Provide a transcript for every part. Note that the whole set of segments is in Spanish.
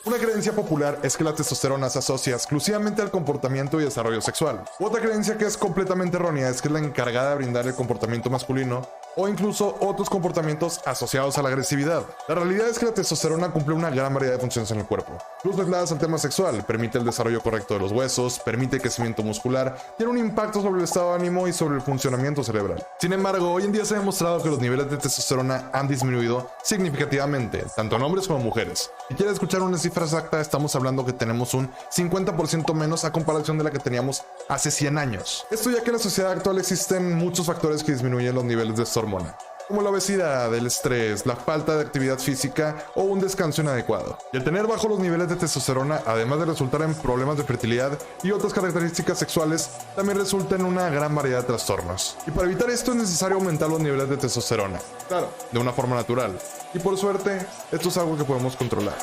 Una creencia popular es que la testosterona se asocia exclusivamente al comportamiento y desarrollo sexual. Otra creencia que es completamente errónea es que es la encargada de brindar el comportamiento masculino o incluso otros comportamientos asociados a la agresividad. La realidad es que la testosterona cumple una gran variedad de funciones en el cuerpo. Incluso aisladas al tema sexual, permite el desarrollo correcto de los huesos, permite el crecimiento muscular, tiene un impacto sobre el estado de ánimo y sobre el funcionamiento cerebral. Sin embargo, hoy en día se ha demostrado que los niveles de testosterona han disminuido significativamente, tanto en hombres como en mujeres. Si quieres escuchar una cifra exacta, estamos hablando que tenemos un 50% menos a comparación de la que teníamos hace 100 años. Esto ya que en la sociedad actual existen muchos factores que disminuyen los niveles de esta hormona, como la obesidad, el estrés, la falta de actividad física o un descanso inadecuado. Y el tener bajos los niveles de testosterona, además de resultar en problemas de fertilidad y otras características sexuales, también resulta en una gran variedad de trastornos. Y para evitar esto es necesario aumentar los niveles de testosterona, claro, de una forma natural. Y por suerte, esto es algo que podemos controlar.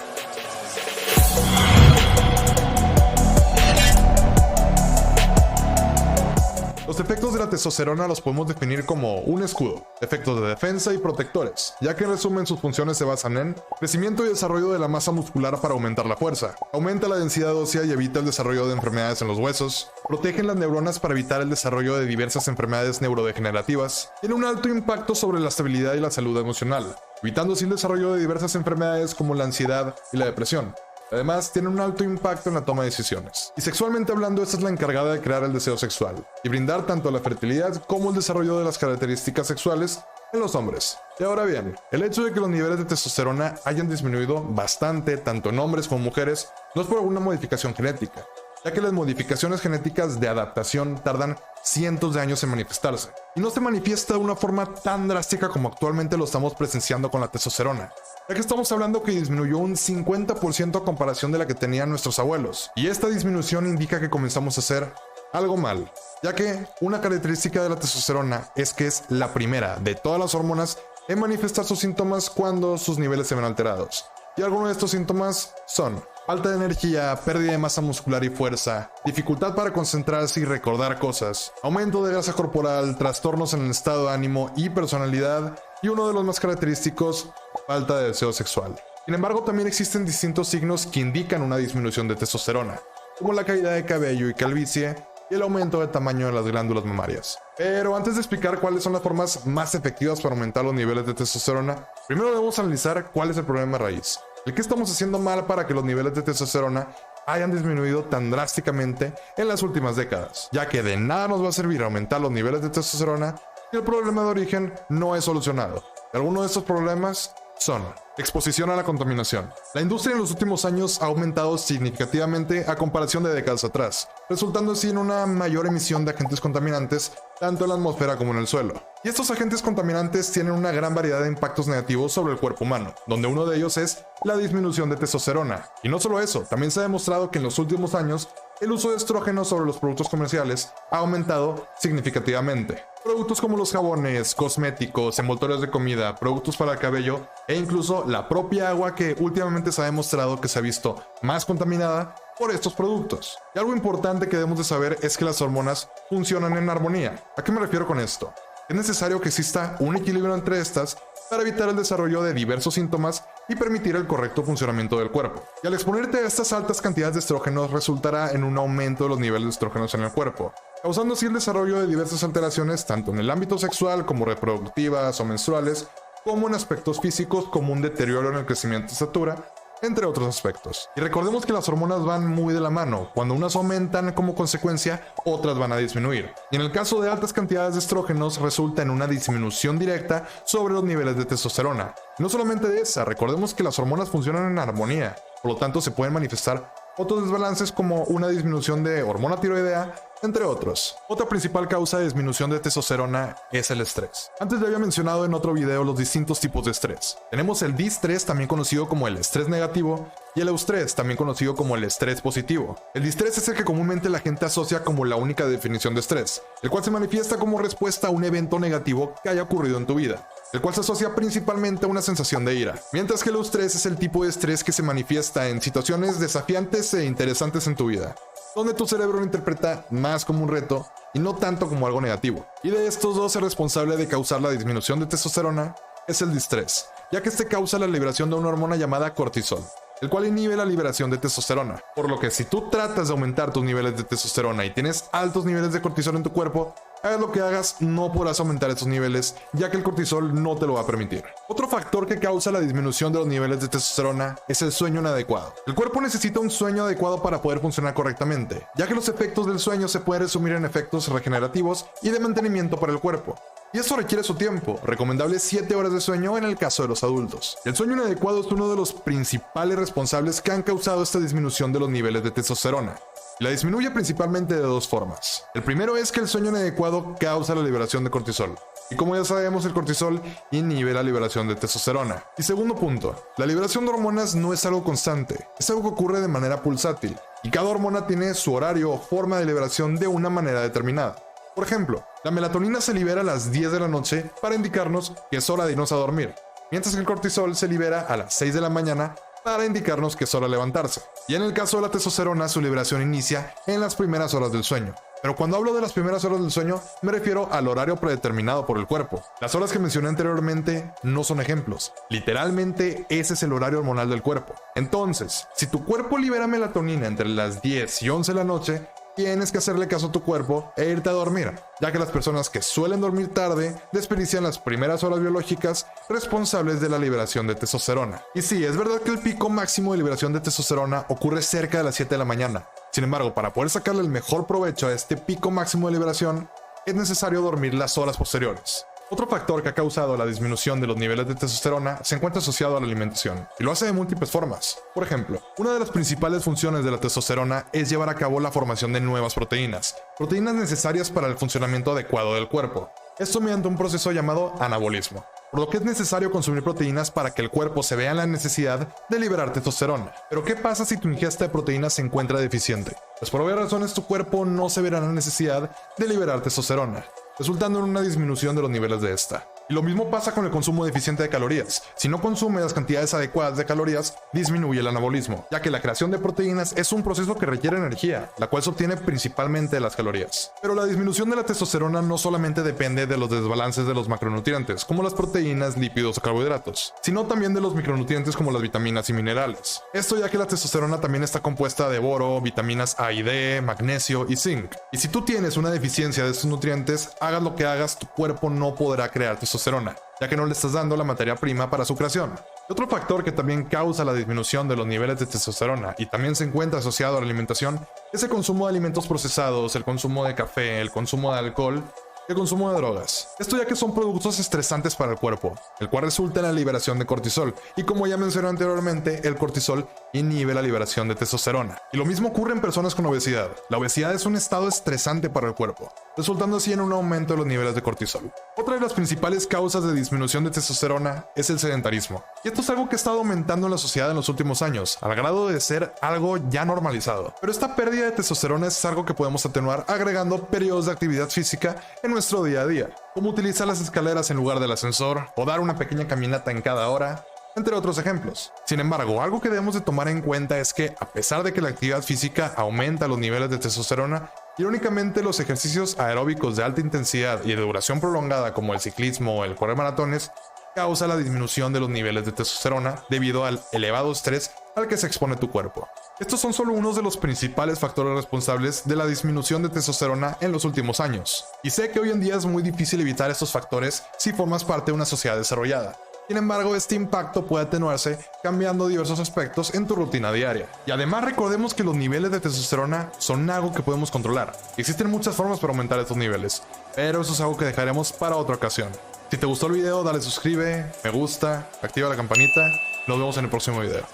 Los efectos de la testosterona los podemos definir como un escudo, efectos de defensa y protectores, ya que en resumen sus funciones se basan en crecimiento y desarrollo de la masa muscular para aumentar la fuerza, aumenta la densidad ósea y evita el desarrollo de enfermedades en los huesos, protegen las neuronas para evitar el desarrollo de diversas enfermedades neurodegenerativas, tiene un alto impacto sobre la estabilidad y la salud emocional, evitando así el desarrollo de diversas enfermedades como la ansiedad y la depresión. Además, tiene un alto impacto en la toma de decisiones. Y sexualmente hablando, esta es la encargada de crear el deseo sexual y brindar tanto la fertilidad como el desarrollo de las características sexuales en los hombres. Y ahora bien, el hecho de que los niveles de testosterona hayan disminuido bastante, tanto en hombres como mujeres, no es por alguna modificación genética, ya que las modificaciones genéticas de adaptación tardan cientos de años en manifestarse, y no se manifiesta de una forma tan drástica como actualmente lo estamos presenciando con la testosterona, ya que estamos hablando que disminuyó un 50% a comparación de la que tenían nuestros abuelos, y esta disminución indica que comenzamos a hacer algo mal, ya que una característica de la testosterona es que es la primera de todas las hormonas en manifestar sus síntomas cuando sus niveles se ven alterados, y algunos de estos síntomas son falta de energía, pérdida de masa muscular y fuerza, dificultad para concentrarse y recordar cosas, aumento de grasa corporal, trastornos en el estado de ánimo y personalidad, y uno de los más característicos, falta de deseo sexual. Sin embargo, también existen distintos signos que indican una disminución de testosterona, como la caída de cabello y calvicie, y el aumento de tamaño de las glándulas mamarias. Pero antes de explicar cuáles son las formas más efectivas para aumentar los niveles de testosterona, primero debemos analizar cuál es el problema raíz. ¿El qué estamos haciendo mal para que los niveles de testosterona hayan disminuido tan drásticamente en las últimas décadas? Ya que de nada nos va a servir aumentar los niveles de testosterona si el problema de origen no es solucionado. Algunos de estos problemas son exposición a la contaminación. La industria en los últimos años ha aumentado significativamente a comparación de décadas atrás, resultando así en una mayor emisión de agentes contaminantes tanto en la atmósfera como en el suelo. Y estos agentes contaminantes tienen una gran variedad de impactos negativos sobre el cuerpo humano, donde uno de ellos es la disminución de testosterona. Y no solo eso, también se ha demostrado que en los últimos años el uso de estrógenos sobre los productos comerciales ha aumentado significativamente. Productos como los jabones, cosméticos, envoltorios de comida, productos para el cabello e incluso la propia agua que últimamente se ha demostrado que se ha visto más contaminada por estos productos. Y algo importante que debemos de saber es que las hormonas funcionan en armonía. ¿A qué me refiero con esto? Es necesario que exista un equilibrio entre estas para evitar el desarrollo de diversos síntomas y permitir el correcto funcionamiento del cuerpo. Y al exponerte a estas altas cantidades de estrógenos resultará en un aumento de los niveles de estrógenos en el cuerpo, causando así el desarrollo de diversas alteraciones tanto en el ámbito sexual como reproductivas o menstruales, como en aspectos físicos como un deterioro en el crecimiento de estatura, entre otros aspectos. Y recordemos que las hormonas van muy de la mano. Cuando unas aumentan como consecuencia, otras van a disminuir. Y en el caso de altas cantidades de estrógenos, resulta en una disminución directa sobre los niveles de testosterona. No solamente de esa, recordemos que las hormonas funcionan en armonía, por lo tanto se pueden manifestar otros desbalances como una disminución de hormona tiroidea, entre otros. Otra principal causa de disminución de testosterona es el estrés. Antes ya había mencionado en otro video los distintos tipos de estrés. Tenemos el distrés, también conocido como el estrés negativo, y el eustrés, también conocido como el estrés positivo. El distrés es el que comúnmente la gente asocia como la única definición de estrés, el cual se manifiesta como respuesta a un evento negativo que haya ocurrido en tu vida, el cual se asocia principalmente a una sensación de ira, mientras que el eustrés es el tipo de estrés que se manifiesta en situaciones desafiantes e interesantes en tu vida, donde tu cerebro lo interpreta más como un reto y no tanto como algo negativo. Y de estos dos, el responsable de causar la disminución de testosterona es el distrés, ya que este causa la liberación de una hormona llamada cortisol. el cual inhibe la liberación de testosterona. Por lo que si tú tratas de aumentar tus niveles de testosterona y tienes altos niveles de cortisol en tu cuerpo, hagas lo que hagas, no podrás aumentar estos niveles, ya que el cortisol no te lo va a permitir. Otro factor que causa la disminución de los niveles de testosterona es el sueño inadecuado. El cuerpo necesita un sueño adecuado para poder funcionar correctamente, ya que los efectos del sueño se pueden resumir en efectos regenerativos y de mantenimiento para el cuerpo. Y eso requiere su tiempo, recomendable 7 horas de sueño en el caso de los adultos. El sueño inadecuado es uno de los principales responsables que han causado esta disminución de los niveles de testosterona. La disminuye principalmente de dos formas. El primero es que el sueño inadecuado causa la liberación de cortisol. Y como ya sabemos, el cortisol inhibe la liberación de testosterona. Y segundo punto, la liberación de hormonas no es algo constante, es algo que ocurre de manera pulsátil. Y cada hormona tiene su horario o forma de liberación de una manera determinada. Por ejemplo, la melatonina se libera a las 10 de la noche para indicarnos que es hora de irnos a dormir, mientras que el cortisol se libera a las 6 de la mañana para indicarnos que es hora de levantarse. Y en el caso de la testosterona, su liberación inicia en las primeras horas del sueño. Pero cuando hablo de las primeras horas del sueño, me refiero al horario predeterminado por el cuerpo. Las horas que mencioné anteriormente no son ejemplos. Literalmente, ese es el horario hormonal del cuerpo. Entonces, si tu cuerpo libera melatonina entre las 10 y 11 de la noche, tienes que hacerle caso a tu cuerpo e irte a dormir, ya que las personas que suelen dormir tarde desperdician las primeras horas biológicas responsables de la liberación de testosterona. Y sí, es verdad que el pico máximo de liberación de testosterona ocurre cerca de las 7 de la mañana. Sin embargo, para poder sacarle el mejor provecho a este pico máximo de liberación, es necesario dormir las horas posteriores. Otro factor que ha causado la disminución de los niveles de testosterona se encuentra asociado a la alimentación, y lo hace de múltiples formas. Por ejemplo, una de las principales funciones de la testosterona es llevar a cabo la formación de nuevas proteínas necesarias para el funcionamiento adecuado del cuerpo. Esto mediante un proceso llamado anabolismo, por lo que es necesario consumir proteínas para que el cuerpo se vea en la necesidad de liberar testosterona. Pero ¿qué pasa si tu ingesta de proteínas se encuentra deficiente? Pues por obvias razones tu cuerpo no se verá en la necesidad de liberar testosterona, resultando en una disminución de los niveles de esta. Y lo mismo pasa con el consumo deficiente de calorías. Si no consume las cantidades adecuadas de calorías, disminuye el anabolismo, ya que la creación de proteínas es un proceso que requiere energía, la cual se obtiene principalmente de las calorías. Pero la disminución de la testosterona no solamente depende de los desbalances de los macronutrientes, como las proteínas, lípidos o carbohidratos, sino también de los micronutrientes como las vitaminas y minerales. Esto ya que la testosterona también está compuesta de boro, vitaminas A y D, magnesio y zinc. Y si tú tienes una deficiencia de estos nutrientes, hagas lo que hagas, tu cuerpo no podrá crear testosterona, ya que no le estás dando la materia prima para su creación. Y otro factor que también causa la disminución de los niveles de testosterona y también se encuentra asociado a la alimentación es el consumo de alimentos procesados, el consumo de café, el consumo de alcohol y el consumo de drogas. Esto ya que son productos estresantes para el cuerpo, el cual resulta en la liberación de cortisol, y como ya mencioné anteriormente, el cortisol inhibe la liberación de testosterona. Y lo mismo ocurre en personas con obesidad. La obesidad es un estado estresante para el cuerpo, resultando así en un aumento de los niveles de cortisol. Otra de las principales causas de disminución de testosterona es el sedentarismo. Y esto es algo que ha estado aumentando en la sociedad en los últimos años, al grado de ser algo ya normalizado. Pero esta pérdida de testosterona es algo que podemos atenuar agregando periodos de actividad física en nuestro día a día, como utilizar las escaleras en lugar del ascensor o dar una pequeña caminata en cada hora, entre otros ejemplos. Sin embargo, algo que debemos de tomar en cuenta es que, a pesar de que la actividad física aumenta los niveles de testosterona, irónicamente los ejercicios aeróbicos de alta intensidad y de duración prolongada como el ciclismo o el correr maratones causa la disminución de los niveles de testosterona debido al elevado estrés al que se expone tu cuerpo. Estos son solo unos de los principales factores responsables de la disminución de testosterona en los últimos años. Y sé que hoy en día es muy difícil evitar estos factores si formas parte de una sociedad desarrollada. Sin embargo, este impacto puede atenuarse cambiando diversos aspectos en tu rutina diaria. Y además recordemos que los niveles de testosterona son algo que podemos controlar. Existen muchas formas para aumentar estos niveles, pero eso es algo que dejaremos para otra ocasión. Si te gustó el video, dale suscribe, me gusta, activa la campanita. Nos vemos en el próximo video.